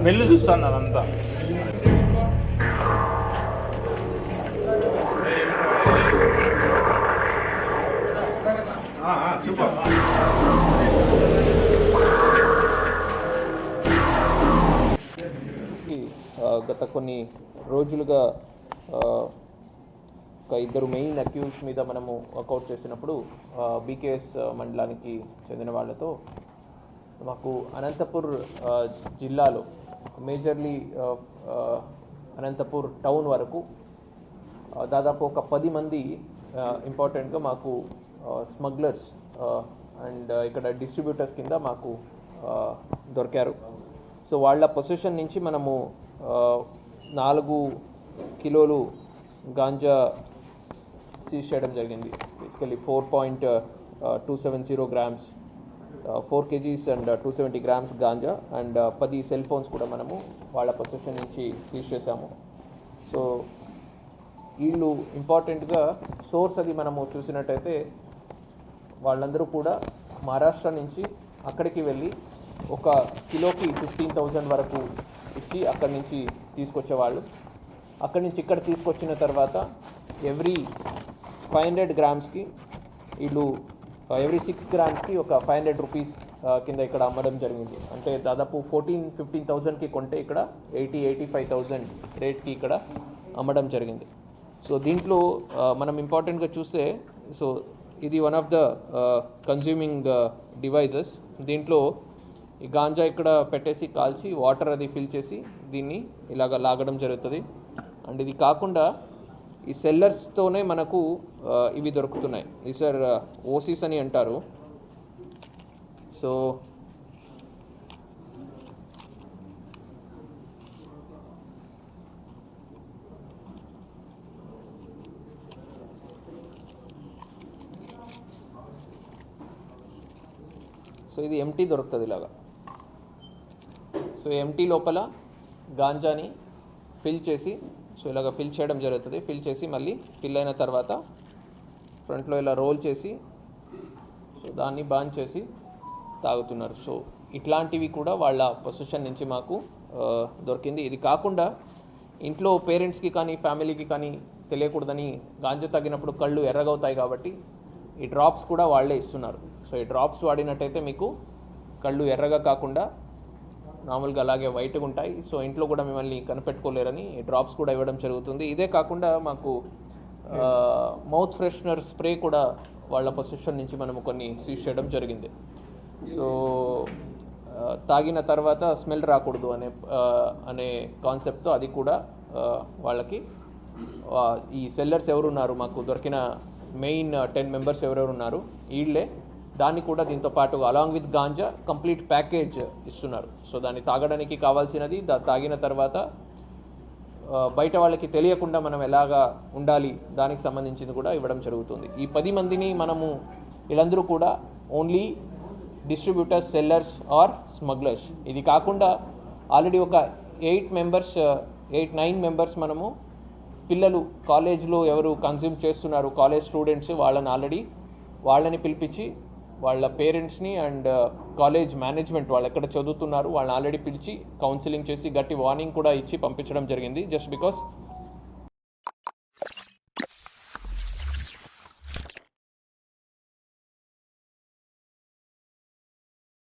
Smell చూస్తున్నారు అంతా. గత కొన్ని రోజులుగా ఒక ఇద్దరు మెయిన్ అక్యూజ్ మీద మనము వర్కౌట్ చేసినప్పుడు బీకేఎస్ మండలానికి చెందిన వాళ్ళతో మాకు అనంతపూర్ జిల్లాలో మేజర్లీ అనంతపూర్ టౌన్ వరకు దాదాపు ఒక 10 మంది ఇంపార్టెంట్గా మాకు స్మగ్లర్స్ అండ్ ఇక్కడ డిస్ట్రిబ్యూటర్స్ కింద మాకు దొరికారు. సో వాళ్ళ పొజిషన్ నుంచి మనము 4 కిలోలు గాంజా సీజ్ చేయడం జరిగింది. Basically 4.270 grams, 4 kgs and 270 grams ganja and 10 cell phones కూడా మనము వాళ్ళ పొజిషన్ నుంచి సీజ్ చేశాము. సో వీళ్ళు ఇంపార్టెంట్గా సోర్స్ అది మనము చూసినట్టయితే వాళ్ళందరూ కూడా మహారాష్ట్ర నుంచి అక్కడికి వెళ్ళి ఒక కిలోకి 15,000 వరకు ఇచ్చి అక్కడి నుంచి తీసుకొచ్చేవాళ్ళు. అక్కడి నుంచి ఇక్కడ తీసుకొచ్చిన తర్వాత ఎవ్రీ 500 గ్రామ్స్కి వీళ్ళు ఎవ్రీ 6 గ్రామ్స్కి ఒక 500 రూపీస్ కింద ఇక్కడ అమ్మడం జరిగింది. అంటే దాదాపు 14-15,000కి కొంటే ఇక్కడ 80-85,000 రేట్కి ఇక్కడ అమ్మడం జరిగింది. సో దీంట్లో మనం ఇంపార్టెంట్గా చూస్తే, సో ఇది one of the consuming devices. దీంట్లో ఈ గాంజా ఇక్కడ పెట్టేసి కాల్చి వాటర్ అది ఫిల్ చేసి దీన్ని ఇలాగ లాగడం జరుగుతుంది. అండ్ ఇది కాకుండా ఈ సెల్లర్స్తోనే మనకు ఇవి దొరుకుతున్నాయి. ఈ సార్ ఓసీస్ అని అంటారు. సో ఇది ఎంటీ దొరుకుతుంది ఇలాగా. సో ఎంటీ లోపల గాంజాని ఫిల్ చేసి, సో ఇలాగ ఫిల్ చేయడం జరుగుతుంది. ఫిల్ చేసి మళ్ళీ ఫిల్ అయిన తర్వాత ఫ్రంట్లో ఇలా రోల్ చేసి సో దాన్ని బాన్ చేసి తాగుతున్నారు. సో ఇట్లాంటివి కూడా వాళ్ళ పొజిషన్ నుంచి మాకు దొరికింది. ఇది కాకుండా ఇంట్లో పేరెంట్స్కి కానీ ఫ్యామిలీకి కానీ తెలియకూడదని గాంజా తాగినప్పుడు కళ్ళు ఎర్రగవుతాయి కాబట్టి ఈ డ్రాప్స్ కూడా వాళ్ళే ఇస్తున్నారు. సో ఈ డ్రాప్స్ వాడినట్టయితే మీకు కళ్ళు ఎర్రగా కాకుండా నార్మల్గా అలాగే వైట్గా ఉంటాయి. సో ఇంట్లో కూడా మిమ్మల్ని కనిపెట్టుకోలేరని ఈ డ్రాప్స్ కూడా ఇవ్వడం జరుగుతుంది. ఇదే కాకుండా మాకు మౌత్ ఫ్రెషనర్ స్ప్రే కూడా వాళ్ళ పొజిషన్ నుంచి మనము కొన్ని సీజ్ చేయడం జరిగింది. సో తాగిన తర్వాత స్మెల్ రాకూడదు అనే కాన్సెప్ట్తో అది కూడా వాళ్ళకి ఈ సెల్లర్స్ ఎవరున్నారు, మాకు దొరికిన మెయిన్ 10 మెంబర్స్ ఎవరెవరు ఉన్నారు వీళ్ళే దాన్ని కూడా దీంతో పాటు along with ganja complete package ఇస్తున్నారు. సో దాన్ని తాగడానికి కావాల్సినది, తాగిన తర్వాత బయట వాళ్ళకి తెలియకుండా మనం ఎలాగా ఉండాలి దానికి సంబంధించింది కూడా ఇవ్వడం జరుగుతుంది. ఈ 10 మందిని మనము వీళ్ళందరూ కూడా only distributors, sellers or smugglers. ఇది కాకుండా ఆల్రెడీ ఒక 8-9 మెంబర్స్ మనము పిల్లలు కాలేజ్లో ఎవరు కన్జ్యూమ్ చేస్తున్నారు, కాలేజ్ స్టూడెంట్స్, వాళ్ళని పిలిపించి వాళ్ళ పేరెంట్స్ని అండ్ కాలేజ్ మేనేజ్మెంట్ వాళ్ళు ఎక్కడ చదువుతున్నారు వాళ్ళని ఆల్రెడీ పిలిచి కౌన్సిలింగ్ చేసి గట్టి వార్నింగ్ కూడా ఇచ్చి పంపించడం జరిగింది. Just because